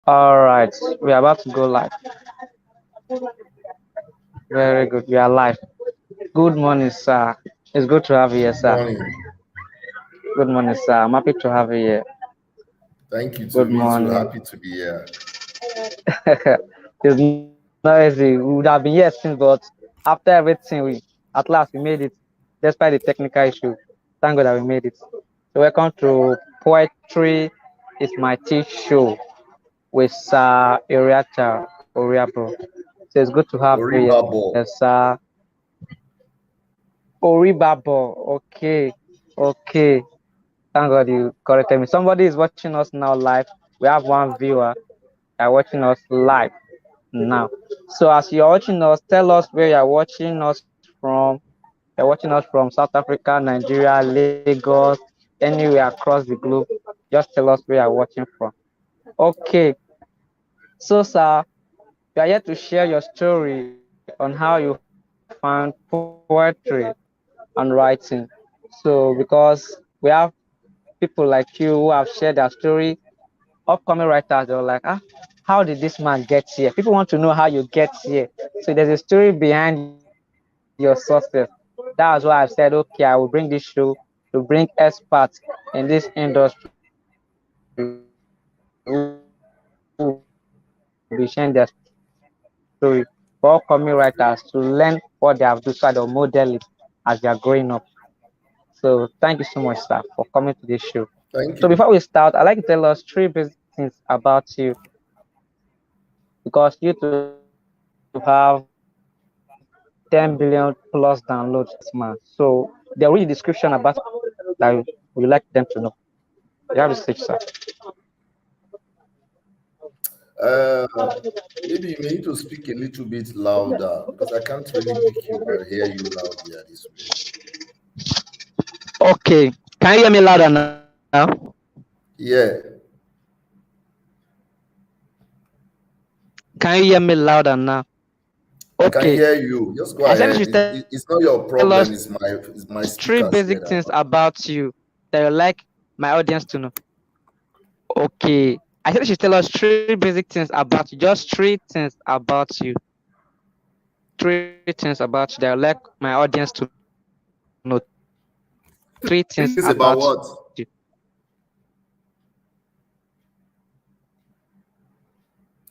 All right, we are about to go live. Very good. We are live. Good morning, sir. It's good to have you here, sir. Morning. Good morning, sir. I'm happy to have you here. Thank you to Good me too. morning. Happy to be here. It's not easy. We would have been here since, but after everything, at last we made it, despite the technical issue. Thank God that we made it. So welcome to Poetry is My Tea Show with Sir Eriata Oribhabor. So it's good to have you here. Oribhabor. Yes, sir. Oribhabor. Okay. Okay. Thank God you corrected me. Somebody is watching us now live. We have one viewer watching us live now. So as you're watching us, tell us where you're watching us from. You're watching us from South Africa, Nigeria, Lagos, anywhere across the globe. Just tell us where you're watching from. Okay. So, sir, you are here to share your story on how you found poetry and writing. So, because we have people like you who have shared their story, upcoming writers, they're like, how did this man get here? People want to know how you get here. So there's a story behind your success. That's why I've said, okay, I will bring this show to bring experts in this industry who will be sharing their story for upcoming writers to learn what they have to do so that they'll model it as they are growing up. So thank you so much, sir, for coming to this show. So thank you so much, sir, for coming to this show. So before we start, I'd like to tell Thank us you. three basic things about you because you to have 10 billion plus downloads this month. So they'll read the description about that would you like them to know. You have the stage, sir. Uh, Maybe you may need to speak a little bit louder because I can't really pick you or hear you loudly at this way. Okay. Can you hear me louder now? Yeah, Can you hear me louder now? I Okay. can hear you. Just go I said you ahead. should tell us It's not your three problem. basic things It's my about speakers you here that that you like my audience to know. Okay. I said you should tell us three basic things about you. Just three things about you. Three things about you that you like my audience to know. Three things about you. three things about what?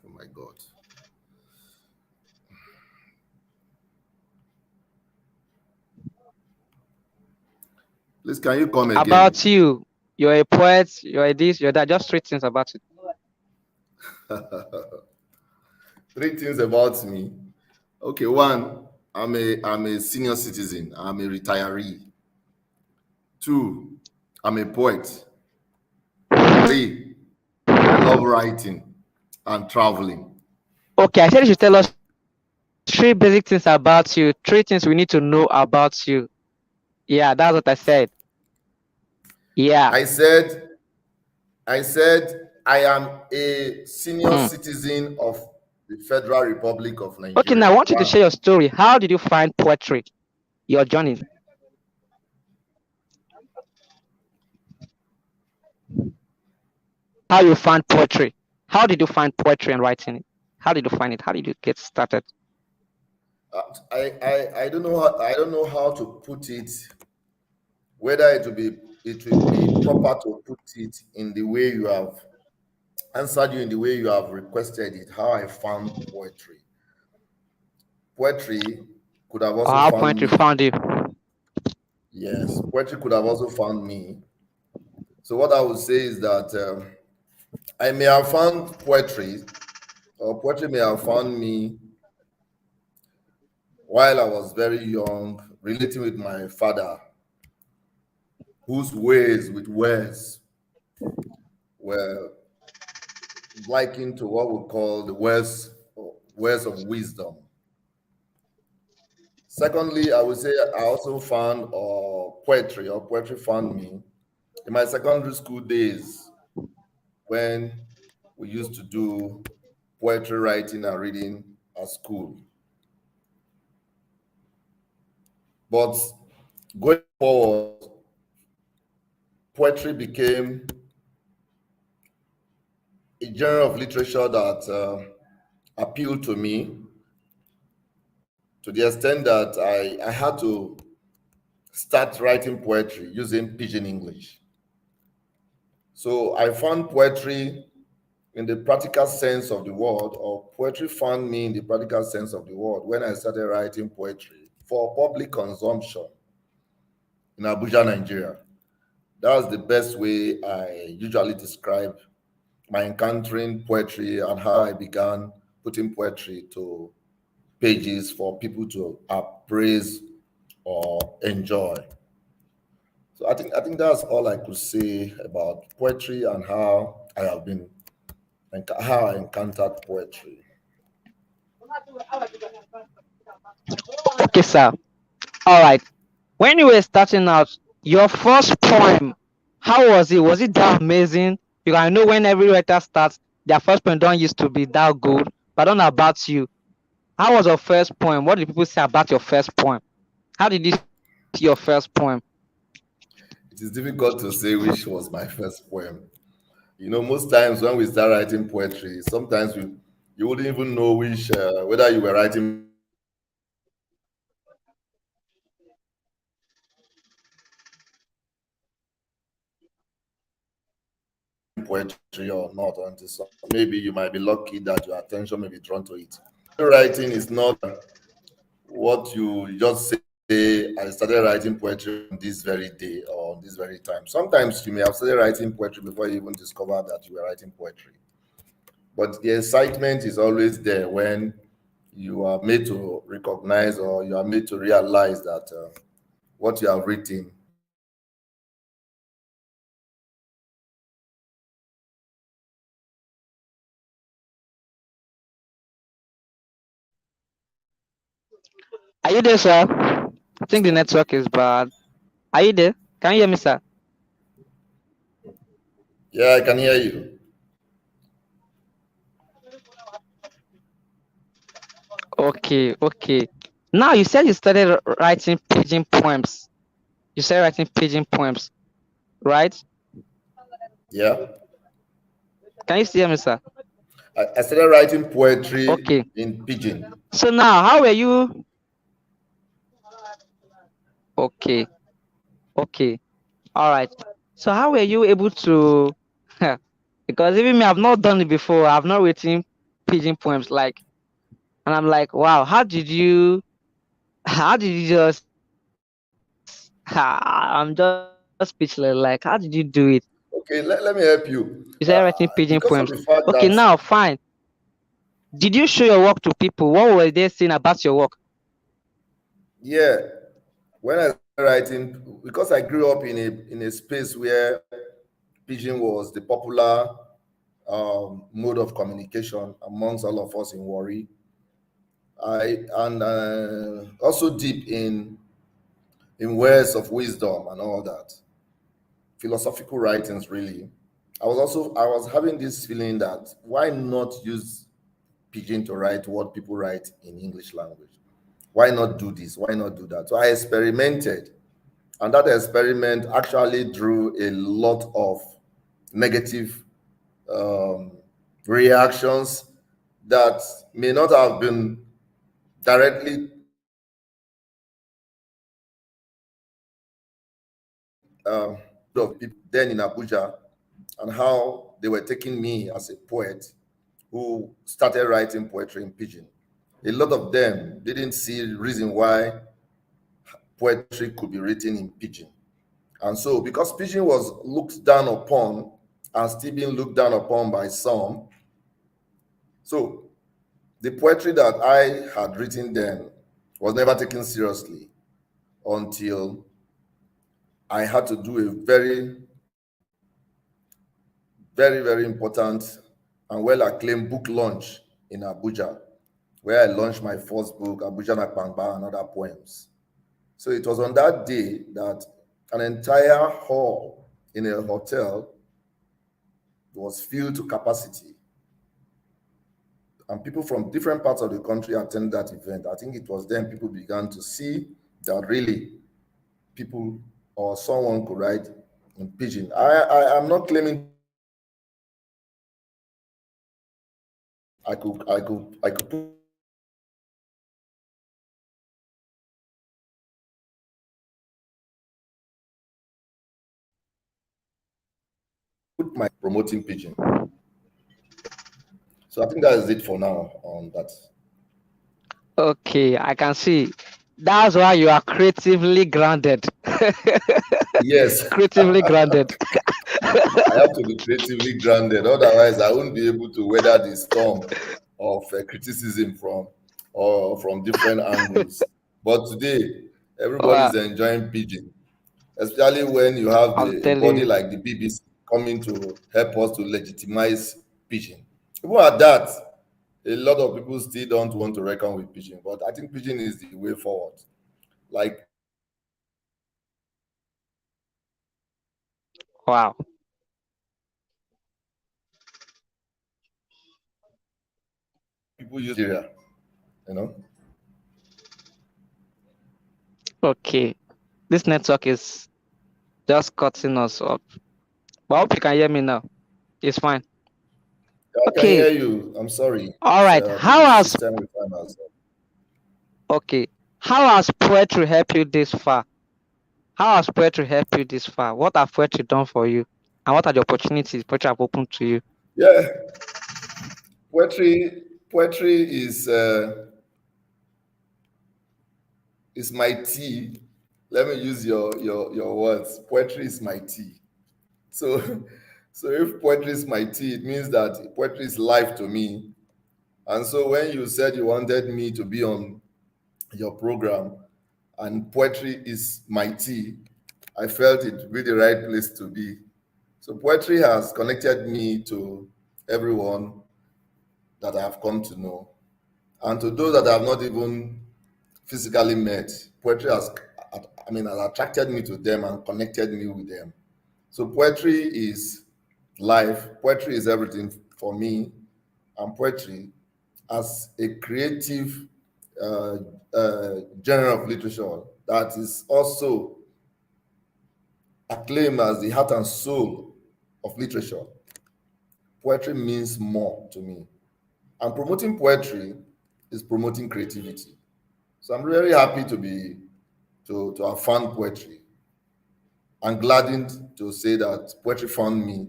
Oh my God. Please, can you come again? About you. You're a poet, you're a this, you're that. Just three things about it. Three things about me. Okay, one, I'm a senior citizen. I'm a retiree. Two, I'm a poet. Three, I love writing and traveling. Okay, I said you should tell us three basic things about you, three things we need to know about you. Yeah, that's what I said. Yeah. I said, I said, I am a senior Hmm. citizen of the Federal Republic of Okay, now Nigeria. I want you to One, share your story. How did you find poetry? Your journey. How you found poetry? How did you find poetry and writing it? How did you find it? How did you get started? I don't know how to put it. Whether it will be proper to put it in the way you have answered you in the way you have requested it. How I found poetry. Poetry could have Or also how found poetry me. found you? Yes, poetry could have also found me. So what I would say is that I may have found poetry, or poetry may have found me while I was very young, relating with my father, whose ways with words were likened to what we call the words of wisdom. Secondly, I would say I also found poetry, or poetry found me in my secondary school days when we used to do poetry writing and reading at school. But going forward, poetry became a genre of literature that appealed to me to the extent that I had to start writing poetry using pidgin English. So I found poetry in the practical sense of the word, or poetry found me in the practical sense of the word when I started writing poetry for public consumption in Abuja, Nigeria. That was the best way I usually describe my encountering poetry and how I began putting poetry to pages for people to appraise or enjoy. So I think that's all I could say about poetry and how I have been and how I encountered poetry. Okay, sir. All right. When you were starting out, your first poem, how was it? Was it that amazing? Because I know when every writer starts, their first poem don't used to be that good. But I don't know about you. How was your first poem? What did people say about your first poem? How did you see your first poem? It is difficult to say which was my first poem. Most times when we start writing poetry, sometimes you wouldn't even know which whether you were writing poetry or not until maybe you might be lucky that your attention may be drawn to it. Writing is not what you just say, I started writing poetry on this very day or on this very time. Sometimes you may have started writing poetry before you even discovered that you were writing poetry. But the excitement is always there when you are made to recognize or you are made to realize that what you have written Are you there, sir? I think the network is bad. Are you there? Can you hear me, sir? yeah, I can hear you. Okay, okay. Now you said you started writing pigeon poems. You started writing pigeon poems, right? Yeah. Can you still hear me, sir? I started writing poetry Okay. in pidgin. So now, how were you? Okay, okay, all right. So how were you able to? Because even me, I've not done it before. I've not written pigeon poems like, and I'm like, wow, how did you? How did you just? I'm just speechless. Like, how did you do it? Okay, let me help You you. started writing pigeon Because poems. of the fact Okay, that, now fine. Did you show your work to people? What were they saying about your work? yeah, when I started writing, because I grew up in a space where pidgin was the popular mode of communication amongst all of us in Warri. I and also deep in words of wisdom and all that, philosophical writings. Really, I was having this feeling that why not use pidgin to write what people write in English language? Why not do this? Why not do that? So I experimented, and that experiment actually drew a lot of negative um, reactions that may not have been directly of people then in Abuja, and how they were taking me as a poet who started writing poetry in pidgin. A lot of them didn't see reason why poetry could be written in pidgin. And so, because pidgin was looked down upon and still being looked down upon by some, so the poetry that I had written then was never taken seriously until I had to do a very important and well acclaimed book launch in Abuja, where I launched my first book, Abuja Nakpangba and Other Poems. So it was on that day that an entire hall in a hotel was filled to capacity, and people from different parts of the country attended that event. I think it was then people began to see that really people or someone could write in pidgin. I am not claiming to be a poet. I could put my promoting pigeon So I think that is it for now on that. Okay, I can see. That's why you are creatively grounded. Yes, Creatively grounded. I have to be creatively grounded. Otherwise, I won't be able to weather the storm of criticism from different angles. But today, Wow, everybody's enjoying pigeon, especially when you have I'm a telling body you. like the BBC coming to help us to legitimize pigeon. Even at that, a lot of people still don't want to reckon with pigeon, but I think pigeon is the way forward. Like Wow. people use Nigeria, you know. Okay. This network is just cutting us off. But I hope you can hear me now. It's fine. I can Okay. hear you. I'm sorry. All right. The How has system we find ourselves. okay? How has poetry helped you this far? How has poetry helped you this far? What have poetry done for you? And what are the opportunities poetry have opened to you? Yeah, poetry is my tea. Let me use your words. Poetry is my tea. So so if poetry is my tea, it means that poetry is life to me. And so when you said you wanted me to be on your program and poetry is my tea, I felt it would be the right place to be. So poetry has connected me to everyone that I have come to know. And to those that I have not even physically met, poetry has attracted me to them and connected me with them. So poetry is life. Poetry is everything for me. And poetry as a creative uh, genre of literature that is also acclaimed as the heart and soul of literature. Poetry means more to me. And promoting poetry is promoting creativity. So I'm very happy to have found poetry and gladdened to say that poetry found me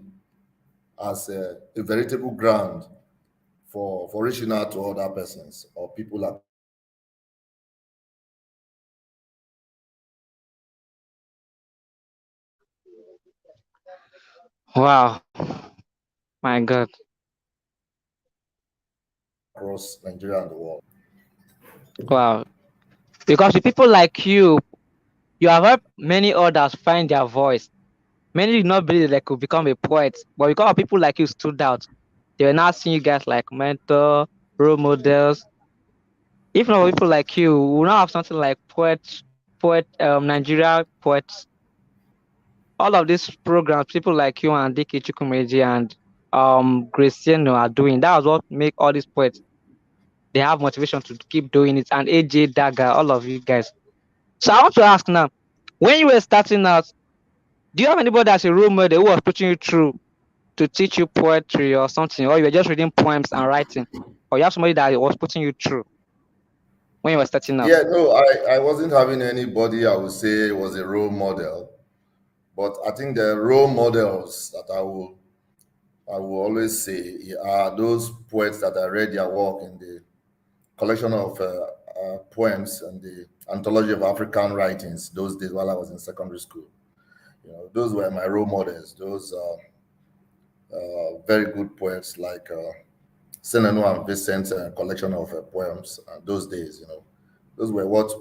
as a veritable ground for reaching out to other persons or people at Wow. My God. across Nigeria and the world. Wow. Because with people like you have helped many others find their voice. Many did not believe they could become a poet, but because of people like you stood out, they were now seeing you guys like mentor, role models. If not for people like you, we will not have something like Nigeria poets. All of these programs, people like you and Dike Chukwumeji and Graciano are doing. That was what make all these poets. They have motivation to keep doing it. And AJ Dagger, all of you guys. So I want to ask now, when you were starting out, do you have anybody as a role model who was pushing you through to teach you poetry or something, or you were just reading poems and writing, or you have somebody that was putting you through when you were starting out? Yeah, no, I wasn't having anybody I would say was a role model, but I think the role models that I will always say are those poets that I read their work in the collection of poems and the anthology of African writings those days while I was in secondary school. Those were my role models. Those very good poets like Senanu and Vincent's collection of poems those days. Those were what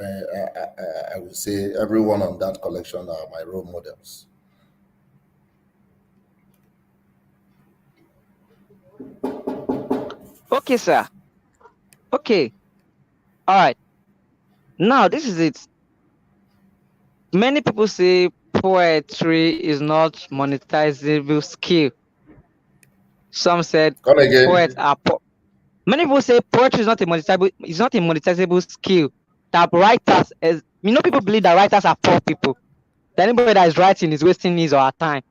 I would say everyone on that collection are my role models. Okay, sir. Okay. All right. Now, this is it. Many people say poetry is not monetizable skill. Some said Come poets again. are many people say poetry is not a monetizable skill. That writers is people believe that writers are poor people. That anybody that is writing is wasting his or her time.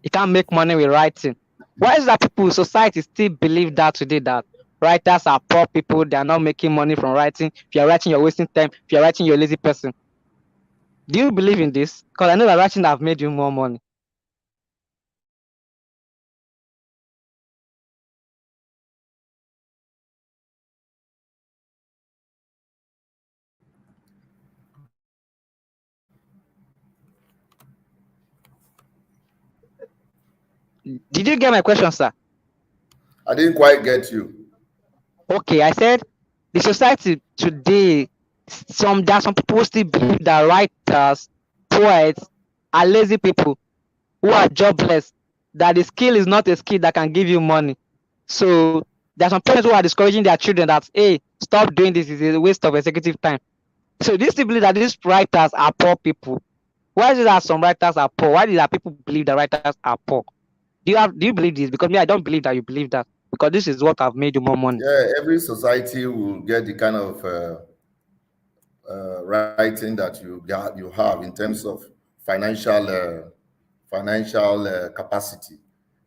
You can't make money with writing. Why is that people, society still believe that today that writers are poor people, they are not making money from writing. If you're writing, you're wasting time. If you're writing, you're a lazy person. Do you believe in this? Because I know that writing have made you more money. Did you get my question, sir? I didn't quite get you. Okay, I said the society today, there are some people who still believe that writers, poets are lazy people who are jobless, that the skill is not a skill that can give you money. So there are some parents who are discouraging their children that, hey, stop doing this, it's a waste of executive time. So this still believe that these writers are poor people. Why is it that some writers are poor? Why do that people believe that writers are poor? Do you believe this? Because me, I don't believe that you believe that. Because this is what have made you more money. Yeah, every society will get the kind of writing that you have in terms of financial capacity.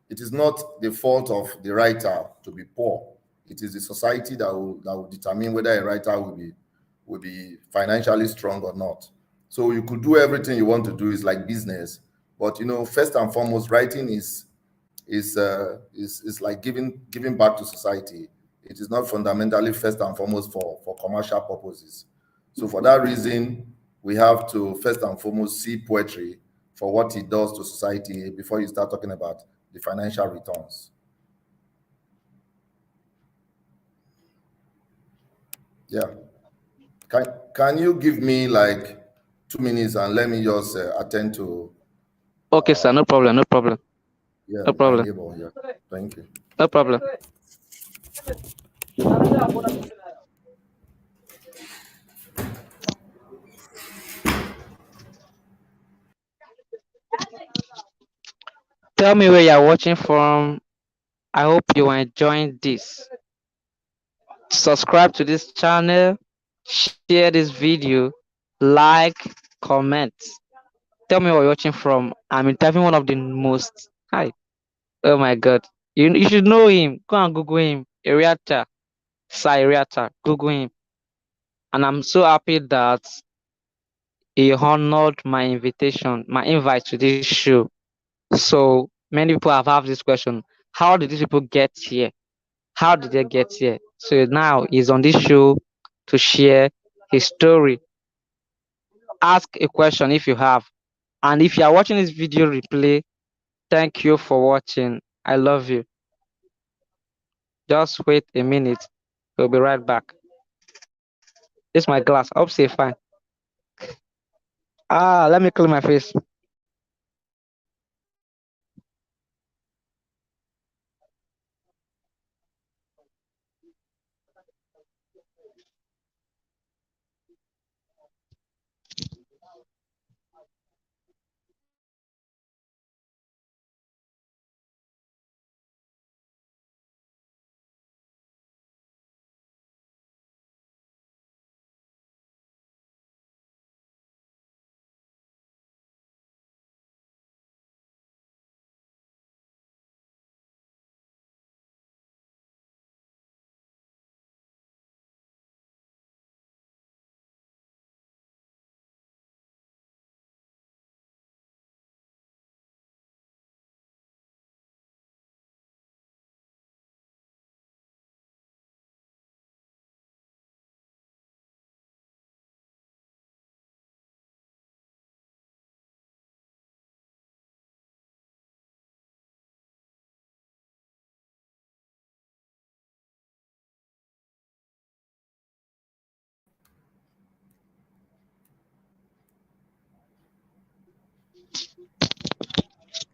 It is not the fault of the writer to be poor. It is the society that will determine whether a writer will be financially strong or not. So you could do everything you want to do. Is like business, but first and foremost, writing is like giving back to society. It is not fundamentally first and foremost for commercial purposes. So for that reason, we have to first and foremost see poetry for what it does to society before you start talking about the financial returns. Yeah. Can you give me like 2 minutes and let me just attend to Okay, sir, no problem, no problem, yeah no my problem, neighbor? Yeah. Thank you. no problem. Tell me where you're watching from. I hope you are enjoying this. Subscribe to this channel, share this video, like, comment. Tell me where you're watching from. I'm interviewing one of the most. Hi. Oh my God. You should know him. Go and Google him. Eriata. Sir Eriata. Google him. And I'm so happy that he honored my invitation, my invite to this show. So many people have asked this question: how did these people get here? How did they get here? So now he's on this show to share his story. Ask a question if you have. And if you are watching this video replay, thank you for watching. I love you. Just wait a minute. We'll be right back. It's my glass. I hope say fine. Let me clean my face.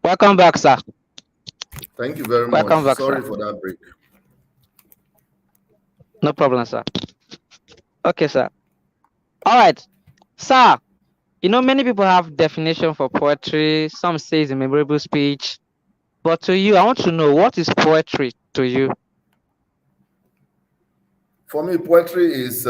Welcome back, sir. Thank you very much. Welcome back, Sorry sir. for that break. No problem, sir. Okay, sir. All right, sir. Many people have definition for poetry. Some say it's a memorable speech. But to you, I want to know, what is poetry to you? For me, poetry is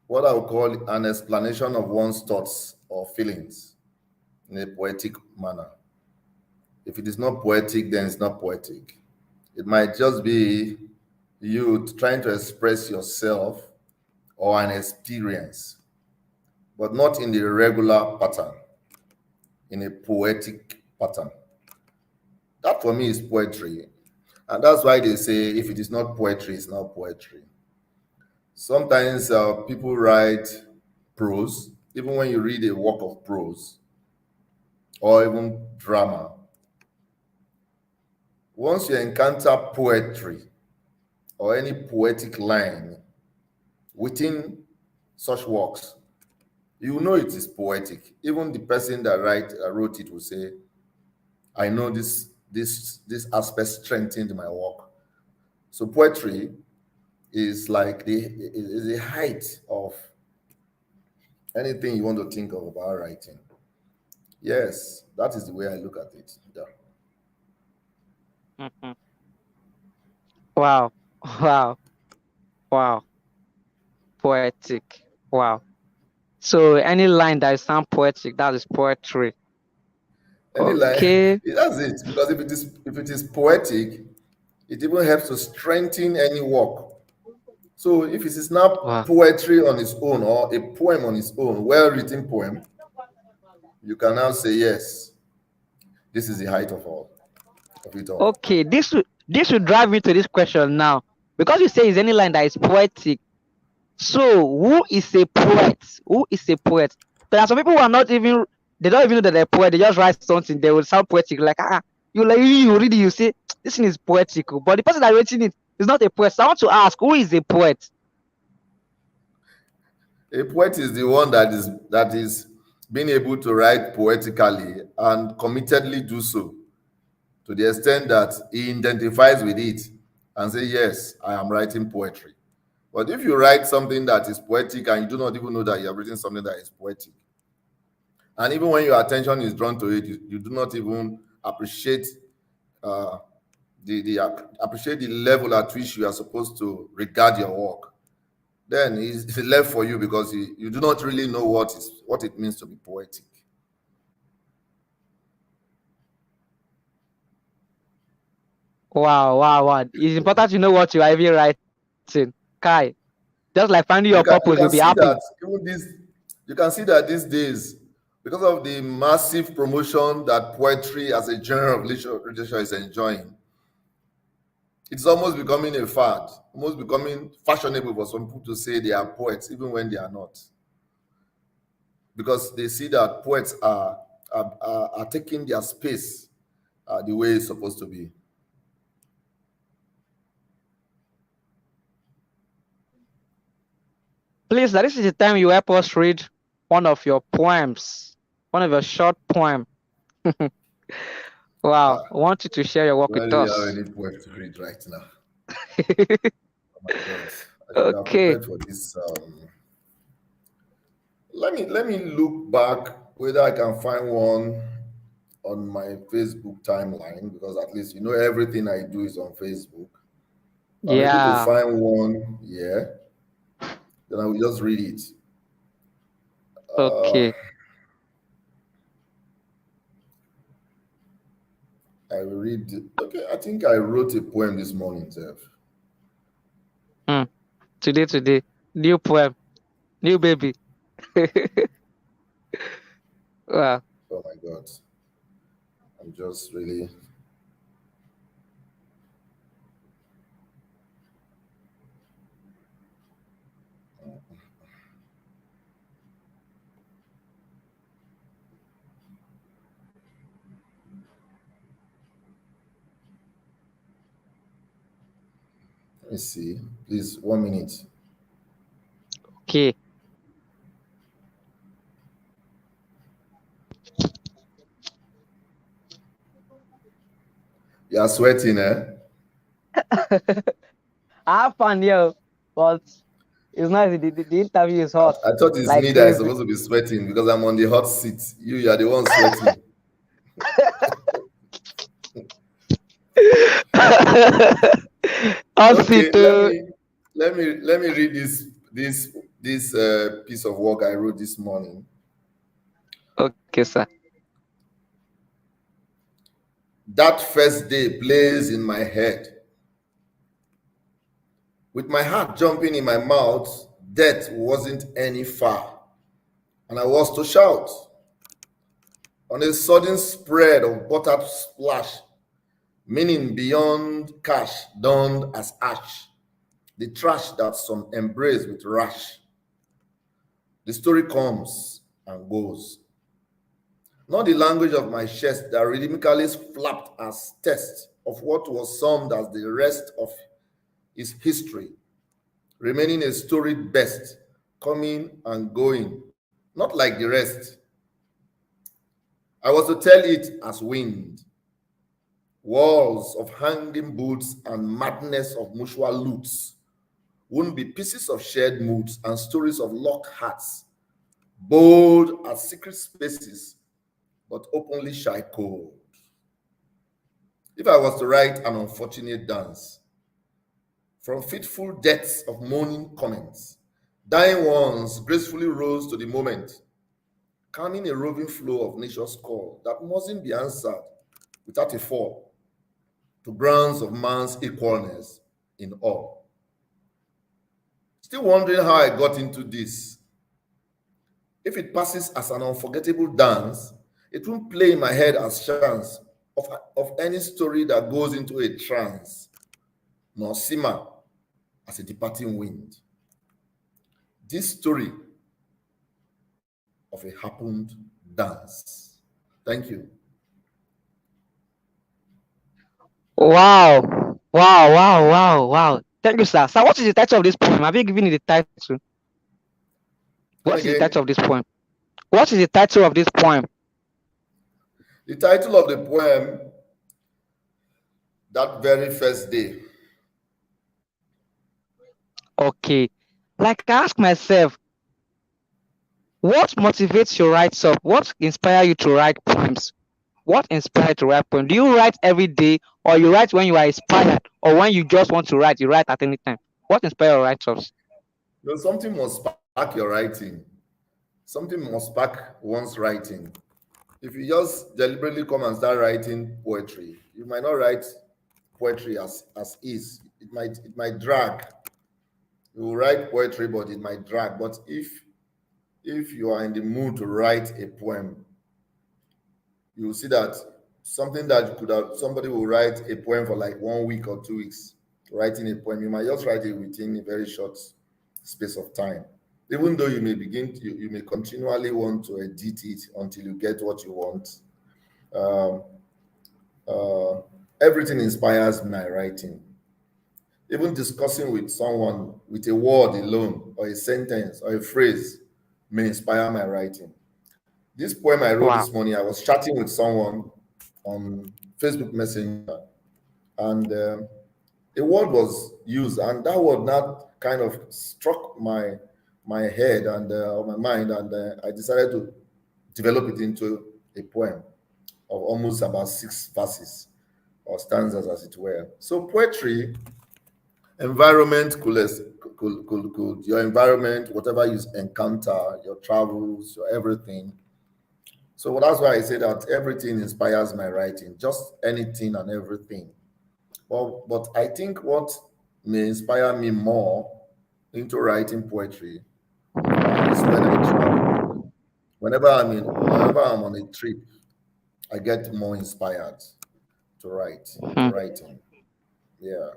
what I would call an explanation of one's thoughts or feelings. in a poetic manner. If it is not poetic, then it's not poetic. It might just be you trying to express yourself or an experience, but not in the regular pattern, in a poetic pattern. That for me is poetry. And that's why they say if it is not poetry, it's not poetry. Sometimes people write prose, even when you read a work of prose or even drama, once you encounter poetry or any poetic line within such works, you know it is poetic. Even the person that wrote it will say, I know this aspect strengthened my work. So poetry is like the height of anything you want to think of about writing. Yes, that is the way I look at it. Yeah. Mhm. Wow. Wow. Wow. Poetic. Wow. So any line that sound poetic, that is poetry. Any line, Okay. that's it. Because if it is poetic, it even helps to strengthen any work. So if it is not Wow. poetry on its own or a poem on its own, well written poem, you can now say yes, this is the height of it all. Okay. This will drive me to this question now. Because you say is any line that is poetic. So who is a poet? Who is a poet? There are some people who are not even they don't even know that they're poet. They just write something. They will sound poetic. Like you read it, you say this thing is poetical. But the person that writing it is not a poet. So I want to ask, who is a poet? A poet is the one that is being able to write poetically and committedly do so to the extent that he identifies with it and say, yes, I am writing poetry. But if you write something that is poetic and you do not even know that you have written something that is poetic, and even when your attention is drawn to it, you do not even appreciate uh, appreciate the level at which you are supposed to regard your work, then it's left for you because you do not really know what it means to be poetic. Wow, wow, wow. It's important to know what you are even writing. Kai. Just like finding your purpose, You you'll can be you can happy. see that even this you can see that these days, because of the massive promotion that poetry as a genre of literature is enjoying, it's almost becoming a fad, almost becoming fashionable for some people to say they are poets, even when they are not, because they see that poets are taking their space the way it's supposed to be. Please, this is the time you help us read one of your poems, one of your short poem. Wow, Ah, I want you to share your work do I with really have us. any poem to read right now? Oh my God, I should have Okay. prepared for this. Let me look back whether I can find one on my Facebook timeline, because at least everything I do is on Facebook. If I'm able to Yeah. find one, yeah, then I will just read it. Uh, Okay. I will read. Okay, I think I wrote a poem this morning, Jeff. Hmm. Today. New poem. New baby. Wow. Oh my God, I'm just really. Let me see. Please, 1 minute. Okay. You are sweating, eh? I have fun here, but it's not the interview is hot I thought it's like me that is crazy. supposed to be sweating because I'm on the hot seat. You are the one sweating. I'll see Okay, let too. me let me read this piece of work I wrote this morning. Okay, sir. That first day blazed in my head. With my heart jumping in my mouth, death wasn't any far, and I was to shout. On a sudden spread of buttered splash, meaning beyond cash, donned as ash, the trash that some embrace with rash. The story comes and goes. Not the language of my chest that rhythmically flapped as test of what was summed as the rest of his history, remaining a storied best, coming and going, not like the rest. I was to tell it as wind, walls of hanging boots and madness of mutual loots, wouldn't be pieces of shared moods and stories of locked hearts, bold as secret spaces, but openly shy cold. If I was to write an unfortunate dance, from fitful deaths of moaning comments, dying ones gracefully rose to the moment, calming a roving flow of nature's call that mustn't be answered without a fall to grounds of man's equalness in all. Still wondering how I got into this. If it passes as an unforgettable dance, it won't play in my head as chance of any story that goes into a trance, nor simmer as a departing wind. This story of a happened dance. Thank you. Wow. Wow, wow, wow, wow. Thank you, sir. Sir, what is the title of this poem? Have you given it the title? Come What is the title again. of this poem? What is the title of this poem? The title of the poem, That Very First Day. Okay. Like I ask myself, what motivates you to write stuff? What inspires you to write poems? What inspires you to write poems? Do you write every day, or you write when you are inspired, or when you just want to write, you write at any time? What inspires your write-ups? Something must spark your writing. Something must spark one's writing. If you just deliberately come and start writing poetry, you might not write poetry as is. It might drag. You will write poetry, but it might drag. But if you are in the mood to write a poem, you will see that something that you could have somebody will write a poem for like 1 week or 2 weeks writing a poem. You might just write it within a very short space of time. Even though you may continually want to edit it until you get what you want. Um, uh, Everything inspires my writing. Even discussing with someone with a word alone, or a sentence, or a phrase may inspire my writing. This poem I wrote Wow. this morning, I was chatting with someone on Facebook Messenger, and a word was used, and that word now kind of struck my head and my mind, and I decided to develop it into a poem of almost about 6 verses or stanzas, as it were. So poetry, environment could your environment, whatever you encounter, your travels, your everything. So that's why I say that everything inspires my writing, just anything and everything. Well, but I think what may inspire me more into writing poetry is when I travel. Whenever I'm on a trip, I get more inspired to Hmm. writing. Yeah.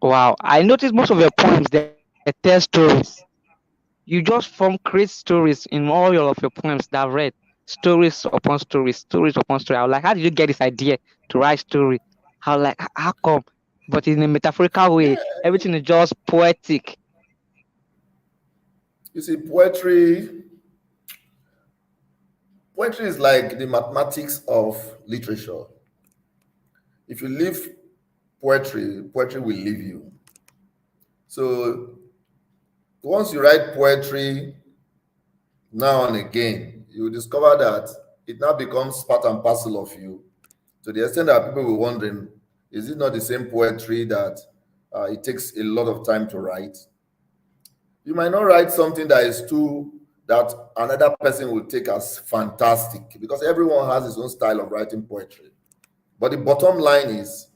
Wow. I noticed most of your poems, they tell stories. You just form create stories in all of your poems that I've read. Stories upon stories, stories upon story. I was like, how did you get this idea to write story? How like how come? But in a metaphorical way, Yeah. everything is just poetic. You see, poetry is like the mathematics of literature. If you leave poetry, poetry will leave you. So once you write poetry now and again, you will discover that it now becomes part and parcel of you. To the extent that people will wondering, is it not the same poetry that it takes a lot of time to write? You might not write something that another person will take as fantastic, because everyone has his own style of writing poetry. But the bottom line is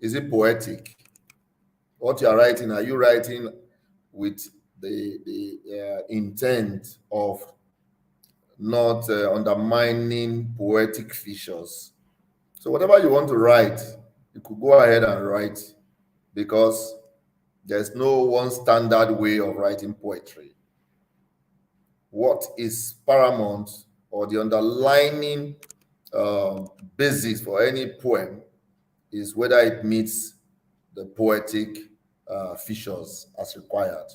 it poetic? What you are writing, are you writing with the intent of not undermining poetic features? So whatever you want to write, you could go ahead and write, because there's no one standard way of writing poetry. What is paramount, or the underlining basis for any poem, is whether it meets the poetic features as required.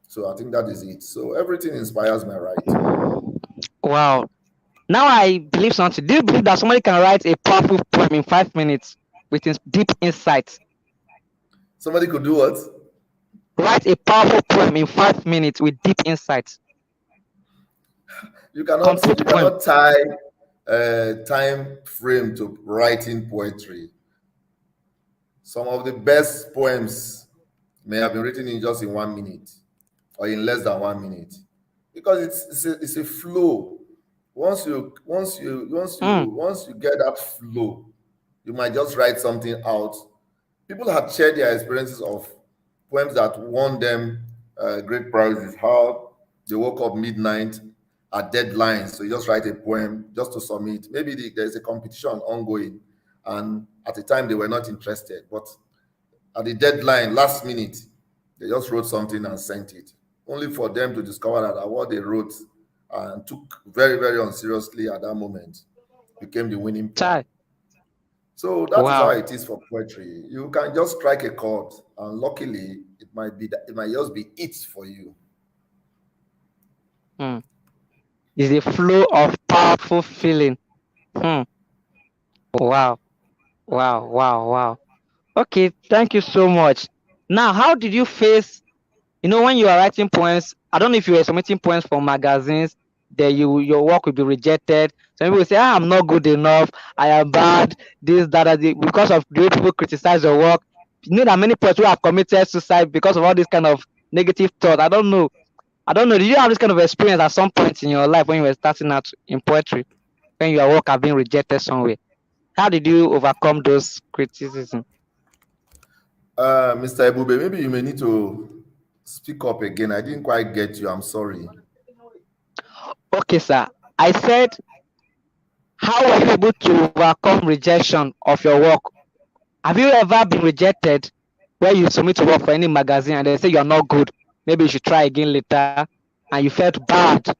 So I think that is it. So everything inspires my writing. Wow. Now I believe something. Do you believe that somebody can write a powerful poem in 5 minutes with deep insights? Somebody could do what? Write a powerful poem in 5 minutes with deep insights. You cannot Complete you poem. cannot tie a time frame to writing poetry. Some of the best poems may have been written in just in 1 minute, or in less than 1 minute, because it's a flow. Once you get that flow, you might just write something out. People have shared their experiences of poems that won them great prizes. How they woke up midnight at deadlines, so you just write a poem just to submit. Maybe there's a competition ongoing, and at the time they were not interested, but at the deadline, last minute, they just wrote something and sent it, only for them to discover that what they wrote and took very, very unseriously at that moment became the winning poem. Chai. So that is how Wow. it is for poetry. You can just strike a chord, and luckily, it might just be it for you. Hmm. It's a flow of powerful feeling. Hmm. Wow. Wow. Wow. Wow. Okay. Thank you so much. Now, how did you face, when you are writing poems? I don't know if you were submitting poems for magazines, that your work will be rejected. Some people say, I'm not good enough, I am bad, this, that, because of the way people criticize your work. You know that many poets who have committed suicide because of all this kind of negative thought. I don't know. Did you have this kind of experience at some point in your life when you were starting out in poetry, when your work have been rejected somewhere? How did you overcome those criticism? Mr. Ebube, maybe you may need to speak up again. I didn't quite get you. I'm sorry. Okay, sir. I said, how were you able to overcome rejection of your work? Have you ever been rejected where you submit to work for any magazine and they say you're not good? Maybe you should try again later, and you felt bad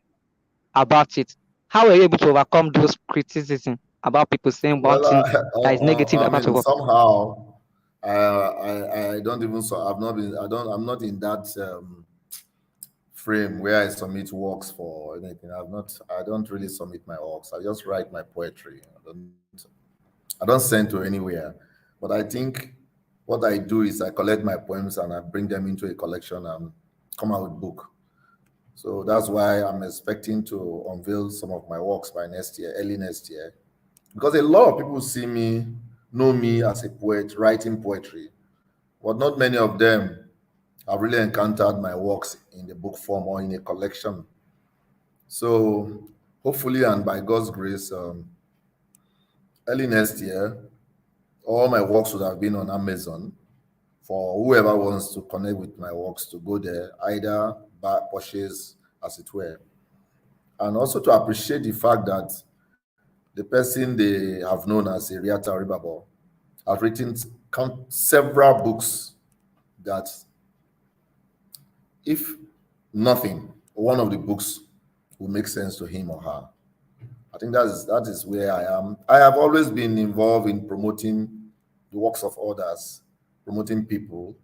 about it. How were you able to overcome those criticism about people saying one Well, thing that is negative I about your mean, work? somehow, I don't even so I've not been I don't I'm not in that frame where I submit works for anything. I don't really submit my works. I just write my poetry. I don't send to anywhere. But I think what I do is I collect my poems and I bring them into a collection and come out with book. So that's why I'm expecting to unveil some of my works by next year, early next year. Because a lot of people know me as a poet, writing poetry, but not many of them have really encountered my works in the book form or in a collection. So hopefully, and by God's grace, early next year, all my works would have been on Amazon for whoever wants to connect with my works to go there, either buy, purchase, as it were. And also to appreciate the fact that the person they have known as Eriata Oribhabor have written several books that, if nothing, one of the books will make sense to him or her. I think that is where I am. I have always been involved in promoting the works of others, promoting people.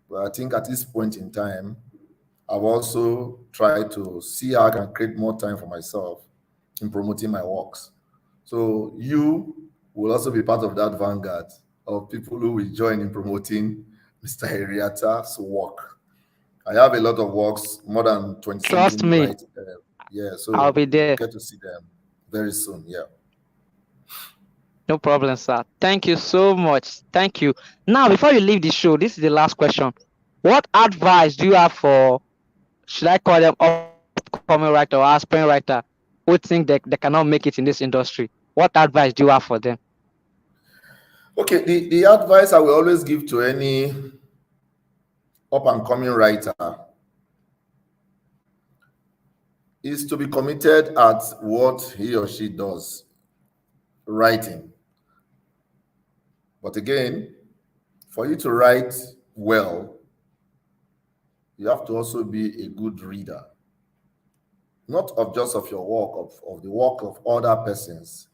But I think at this point in time, I've also tried to see how I can create more time for myself in promoting my works. So you will also be part of that vanguard of people who will join in promoting Mr. Eriata's work. I have a lot of works, more than 20 Trust something, me, right? Yeah, I'll so be you there. get to see them very soon. Yeah. No problem, sir. Thank you so much. Thank you. Now, before you leave the show, this is the last question. What advice do you have for, should I call them upcoming writer or aspiring writer, who think they cannot make it in this industry? What advice do you have for them? Okay, the advice I will always give to any up and coming writer is to be committed at what he or she does, writing. But again, for you to write well, you have to also be a good reader, not of just of your work, of the work of other persons.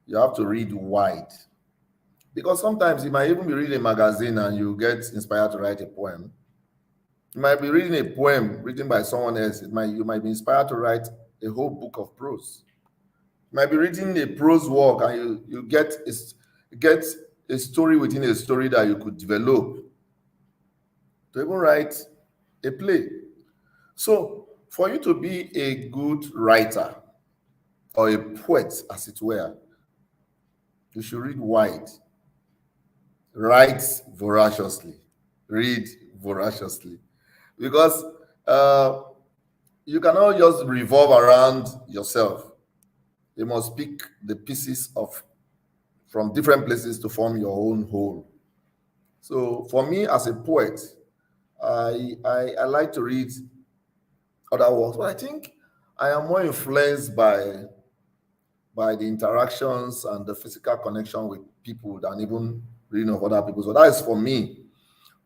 You have to read wide. Because sometimes you might even be reading a magazine and you get inspired to write a poem. You might be reading a poem written by someone else. You might be inspired to write a whole book of prose. You might be reading a prose work and you get a story within a story that you could develop to even write a play. So for you to be a good writer or a poet, as it were, you should read wide, write voraciously, read voraciously, because uh, you cannot just revolve around yourself. You must pick the pieces of from different places to form your own whole. So for me as a poet, I like to read other works, but I think I am more influenced by the interactions and the physical connection with people than even reading of other people. So that is for me.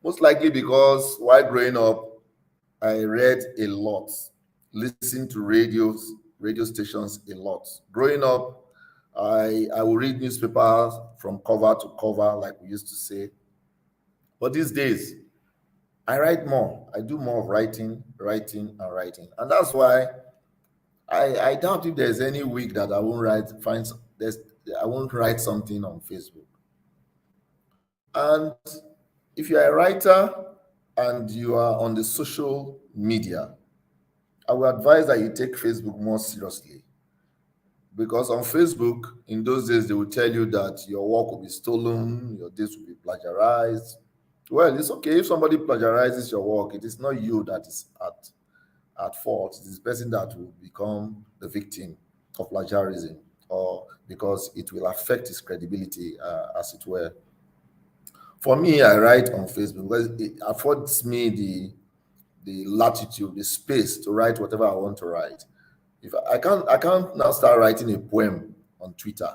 Most likely because while growing up, I read a lot, listened to radio stations a lot. Growing up, I will read newspapers from cover to cover, like we used to say. But these days, I write more. I do more of writing, writing, and writing. And that's why I doubt if there's any week that I won't I won't write something on Facebook. And if you're a writer and you are on the social media, I would advise that you take Facebook more seriously. Because on Facebook, in those days, they will tell you that your work will be stolen, your dates will be plagiarized. Well, it's okay if somebody plagiarizes your work, it is not you that is at fault. It is the person that will become the victim of plagiarism, or because it will affect his credibility, as it were. For me, I write on Facebook because it affords me the latitude, the space to write whatever I want to write. If I can't now start writing a poem on Twitter.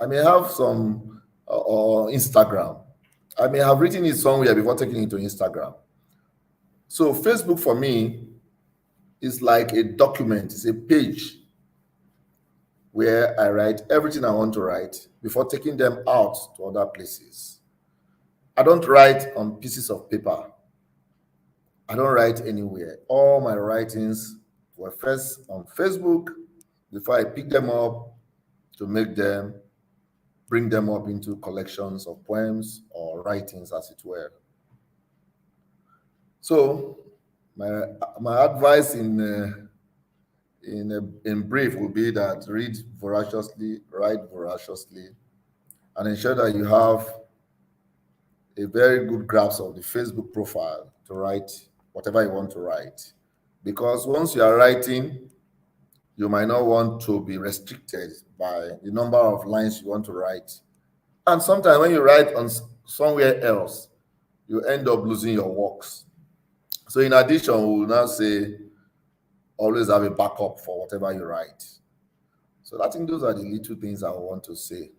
I may have some or Instagram. I may have written it somewhere before taking it to Instagram. So Facebook for me is like a document, it's a page where I write everything I want to write before taking them out to other places. I don't write on pieces of paper. I don't write anywhere. All my writings were first on Facebook before I pick them up to make them, bring them up into collections of poems or writings, as it were. So, my advice in brief would be that read voraciously, write voraciously, and ensure that you have a very good grasp of the Facebook profile to write whatever you want to write. Because once you are writing, you might not want to be restricted by the number of lines you want to write. And sometimes when you write on somewhere else, you end up losing your works. So in addition, we will now say always have a backup for whatever you write. So I think those are the little things I want to say.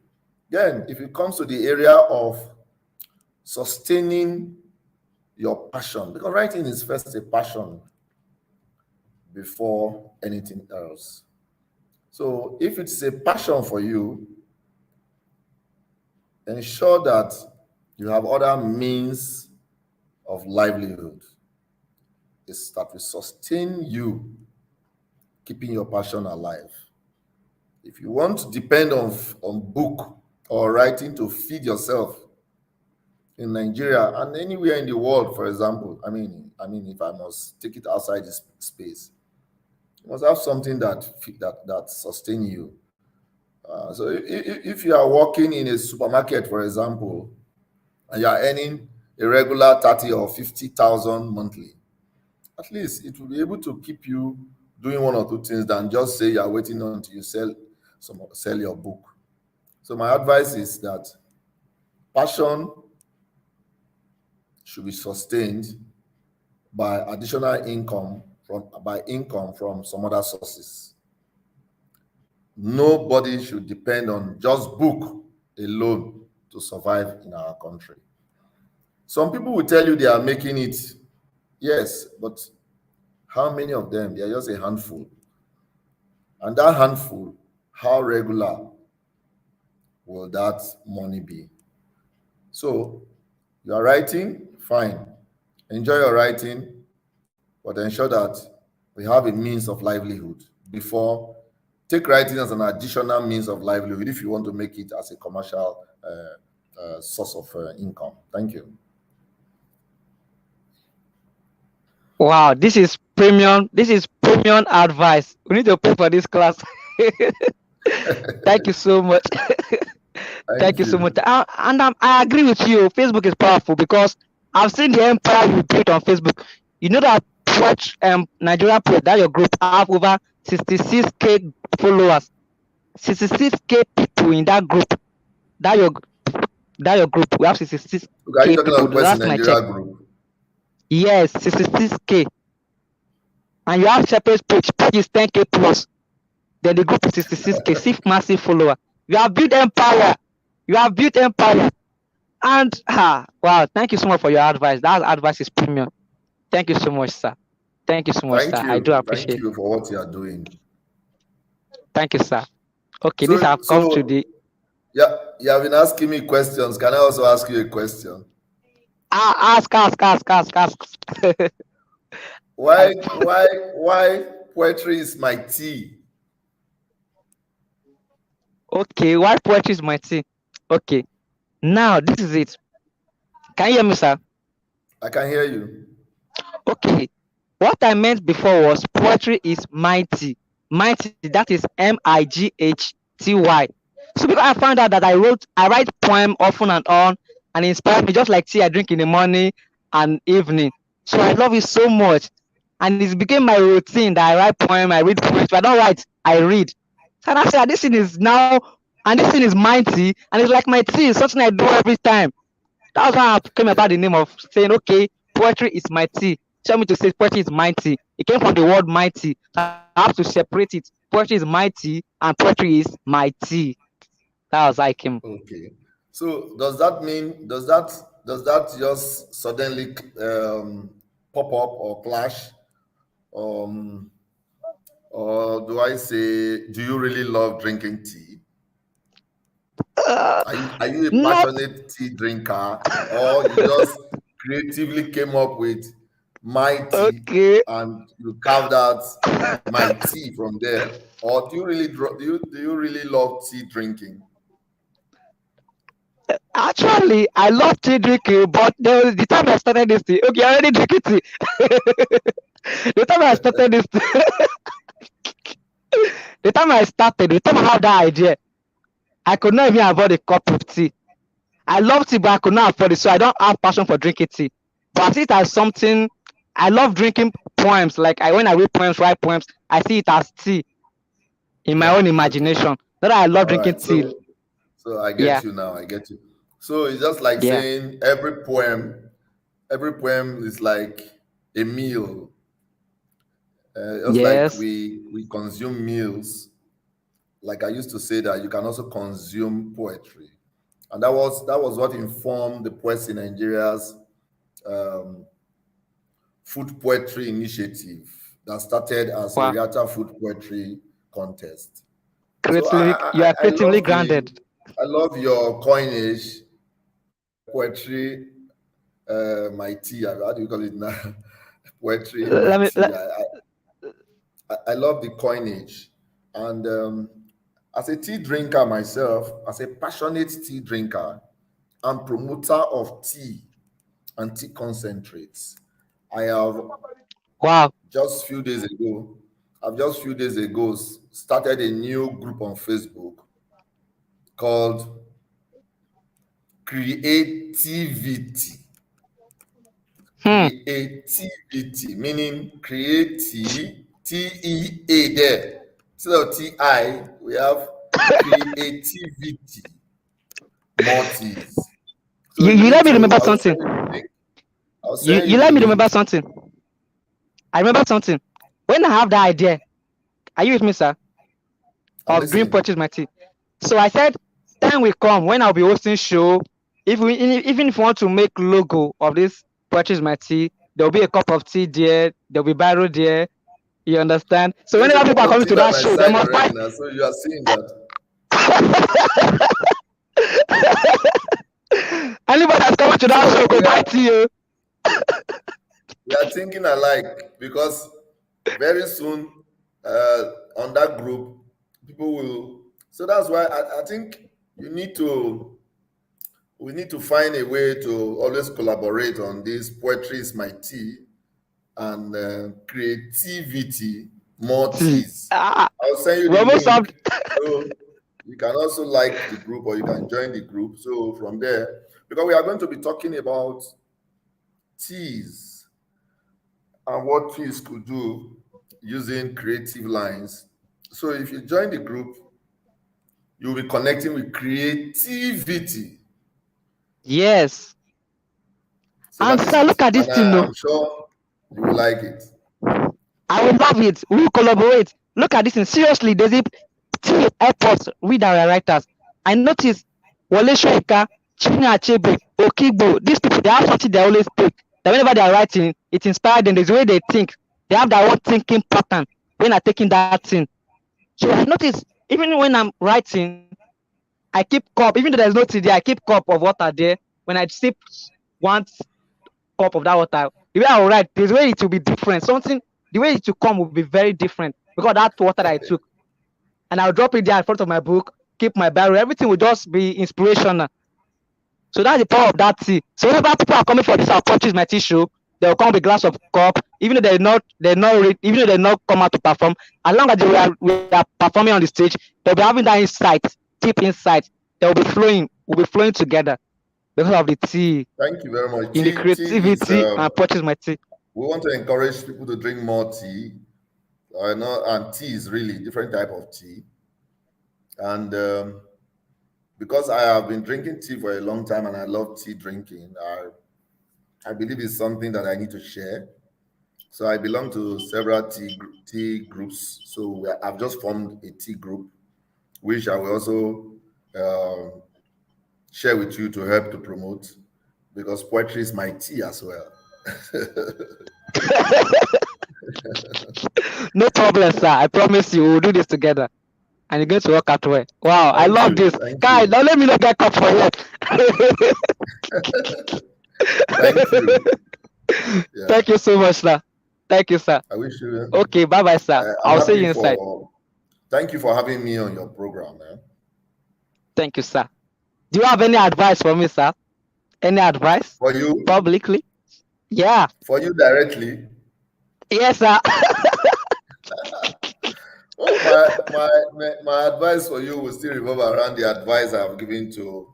Then, if it comes to the area of sustaining your passion, because writing is first a passion before anything else. So if it's a passion for you, ensure that you have other means of livelihood is that will sustain you keeping your passion alive. If you want to depend on book or writing to feed yourself in Nigeria and anywhere in the world, for example, I mean, if I must take it outside this space, you must have something that sustain you. So if you are working in a supermarket, for example, and you are earning a regular 30 or 50,000 monthly, at least it will be able to keep you doing one or two things than just say you are waiting until you sell your book. So my advice is that passion should be sustained by additional income from some other sources. Nobody should depend on just book alone to survive in our country. Some people will tell you they are making it, yes, but how many of them? They are just a handful. And that handful, how regular will that money be? So you are writing, fine. Enjoy your writing, but ensure that we have a means of livelihood before take writing as an additional means of livelihood if you want to make it as a commercial source of income. Thank you. Wow, this is premium. This is premium advice. We need to pay for this class. Thank you so much. Thank Thank you so much. you. I agree with you. Facebook is powerful because I've seen the empire you built on Facebook. You know that Nigeria poet, that your group have over 66K followers, 66K people in that group. That your that your group. We have Look, are you 66K talking people. about The Quest in last time I checked. Nigeria group? Yes, 66K. And you have separate page. Page is 10K plus. Then the group is 66K. See massive follower. You have built empire. You have built empire. And wow, thank you so much for your advice. That advice is premium. Thank you so much, sir. Thank you so much, Thank sir. I do you. Thank appreciate. you for what you are doing. Thank you, sir. Okay, this So, have come to so the yeah, you have been asking me questions. Can I also ask you a question? ask. Why, I, why, why poetry is my tea? okay, why poetry is my thing? Okay, now this is it. Can you hear me, sir? I can hear you. Okay, what I meant before was poetry is mighty. Mighty, that is Mighty. So because I found out that I write poem often and on, and it inspires me just like tea I drink in the morning and evening. So I love it so much, and it became my routine that I write poem, I read poems. If I don't write, I read. So I said this thing is now, and this thing is mighty, and it's like my tea, it's something I do every time. That's why I came about the Yeah. name of saying, okay, poetry is mighty. Tell me to say poetry is mighty. It came from the word mighty. So I have to separate it. Poetry is mighty and poetry is mighty. That was like him. Okay. So does that mean does that just suddenly pop up or clash? Um, or do I say, do you really love drinking tea? Uh, Are you a not passionate tea drinker, or you just creatively came up with my tea okay. and you carved out my tea from there? Or do you really love tea drinking? Actually, I love tea drinking, but there was the time I started this tea. Okay, I already drinking tea. the time I started this, the time I had that idea, I could not even afford a cup of tea. I love tea, but I could not afford it, so I don't have passion for drinking tea. But I see it as something. I love drinking poems. Like when I read poems, write poems, I see it as tea in my Yeah. own Okay. imagination. Not that I love All drinking right. tea. So I Yeah, get you now. I get you. So it's just like yeah, saying every poem is like a meal. Just like yes. we consume meals. Like I used to say that you can also consume poetry, and that was what informed the Poets in Nigeria's um, food poetry initiative that started as a Wow, Eriata food poetry contest. So creatively, you are I creatively love the grounded. I love your coinage, poetry, my tea. How do you call it now? Poetry, my Let me. tea. I love the coinage, and as a tea drinker myself, as a passionate tea drinker and promoter of tea and tea concentrates, I have Wow, just few days ago, I've just few days ago started a new group on Facebook called Creativity. hmm, Creativity, meaning create T E A there. Instead of T I, we have creativity, more teas. So You you let need me to. remember I was something. sending you the link. I was You sending you you the let me remember link. something. I remember something. When I have that idea, are you with me, sir? I'm Of doing listening. purchase my tea. So I said, time will come when I'll be hosting show. If we even if you want to make logo of this purchase my tea, there'll be a cup of tea there. There'll be barrel there. You understand? So There's a whenever people cup are of coming tea to by that my show, they side must already buy. now. So you are seeing that Anybody that's coming to that show so go buy tea. Oh. we are thinking alike because very soon on that group people will. So that's why I think you need to we need to find a way to always collaborate on this poetry is my tea and creativity more Tea. teas. Ah, I'll send you we the almost have. link so you can also like the group or you can join the group. So from there, because we are going to be talking about teas and what teas could do using creative lines. So if you join the group, you'll be connecting with creativity. Yes. So And that is sir, it. look at this And thing, no. I'm sure you will like it. I will love it. We will collaborate. Look at this thing. Seriously, does it help us read our writers? I notice Wole Soyinka, Chinua Achebe, Okigbo, these people, they have something they always take. That whenever they are writing, it inspires them. There's a way they think. They have their own thinking pattern when they're taking that thing. So I notice, even when I'm writing, I keep cup. Even though there's no tea there, I keep cup of water there. When I sip one cup of that water, the way I will write, the way it will be different. Something, the way it will come will be very different because that water that I took, and I'll drop it there in front of my book, keep my barrel. Everything will just be inspirational. So that's the power of that tea. So whenever people are coming for this, I'll purchase my tea show. They'll come with a glass of cup, even though even though they're not come out to perform. As long as we are performing on the stage, they'll be having that insight, deep insight. They'll be flowing, will be flowing together because of the tea, Thank you very much. in the Tea is creativity, and purchase my tea. we want to encourage people to drink more tea. I know, and tea is really different type of tea. And because I have been drinking tea for a long time and I love tea drinking, I believe it's something that I need to share. So I belong to several tea groups. So I've just formed a tea group, which I will also um, share with you to help to promote because poetry is my tea as well. No problem, sir. I promise you, we'll do this together. And you're going to work out well. Wow, I Thank love this. you. Thank Guys, you. don't let me not get up for yet. Thank you. Yeah. Thank you so much, sir. Thank you, sir. I wish you. Okay, bye bye, sir. I'm I'll see happy you inside. for. Thank you for having me on your program, man. Thank you, sir. Do you have any advice for me, sir? Any advice For you, publicly? Yeah. for you directly. Yes, sir. Oh, my advice for you will still revolve around the advice I've given to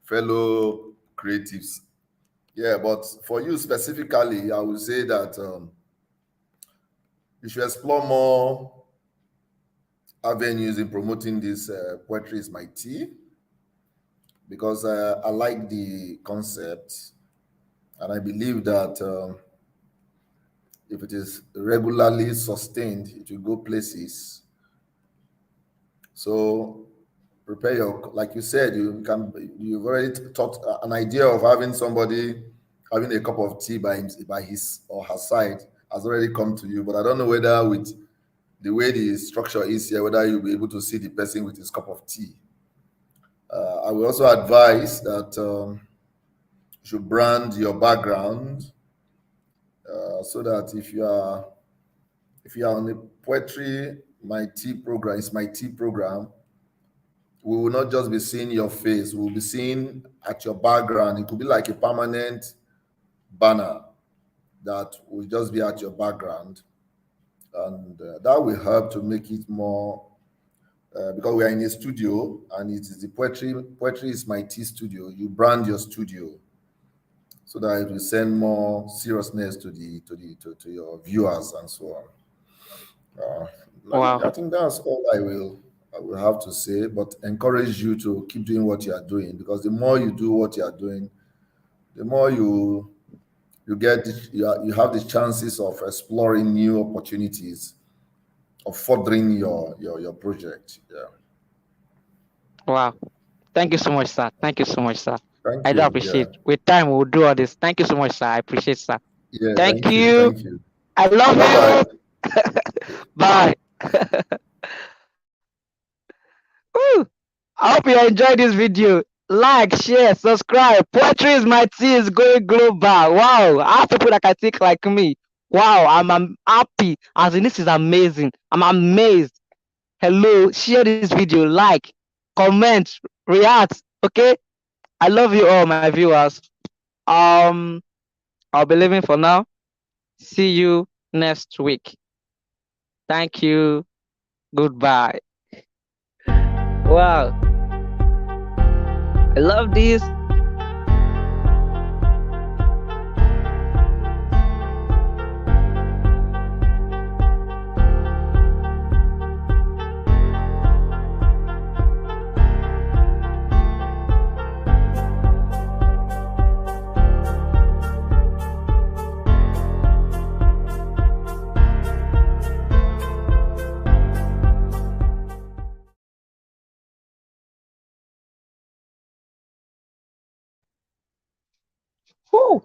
fellow creatives. Yeah, but for you specifically, I would say that you should explore more avenues in promoting this poetry is my tea because I like the concept and I believe that if it is regularly sustained, it will go places. So prepare your, like you said, you've already thought an idea of having somebody having a cup of tea by his or her side has already come to you. But I don't know whether with the way the structure is here, whether you'll be able to see the person with his cup of tea. I will also advise that you should brand your background so that if you are on the poetry my tea program, it's my tea program, we will not just be seeing your face, we will be seeing at your background. It could be like a permanent banner that will just be at your background. And that will help to make it more, because we are in a studio and it is the poetry is my tea studio. You brand your studio so that it will send more seriousness to your viewers and so on. Uh, Wow. I think that's all I will. I will have to say, but encourage you to keep doing what you are doing, because the more you do what you are doing, the more you get you have the chances of exploring new opportunities of furthering your project. Yeah. Wow. Thank you so much, sir. Thank you so much, sir. Thank I do you. Yeah. appreciate. With time, we'll do all this. Thank you so much, sir. I appreciate, sir. Yeah. Thank Thank you. you. Thank you. I love Bye bye. you. Bye. Woo. I hope you enjoyed this video. Like, share, subscribe. Poetry is my tea is going global. Wow. I have people that can think like me. Wow. I'm happy. As in, this is amazing. I'm amazed. Hello. Share this video. Like, comment, react. Okay. I love you all, my viewers. Um, I'll be leaving for now. See you next week. Thank you. Goodbye. Wow. I love this. Woo.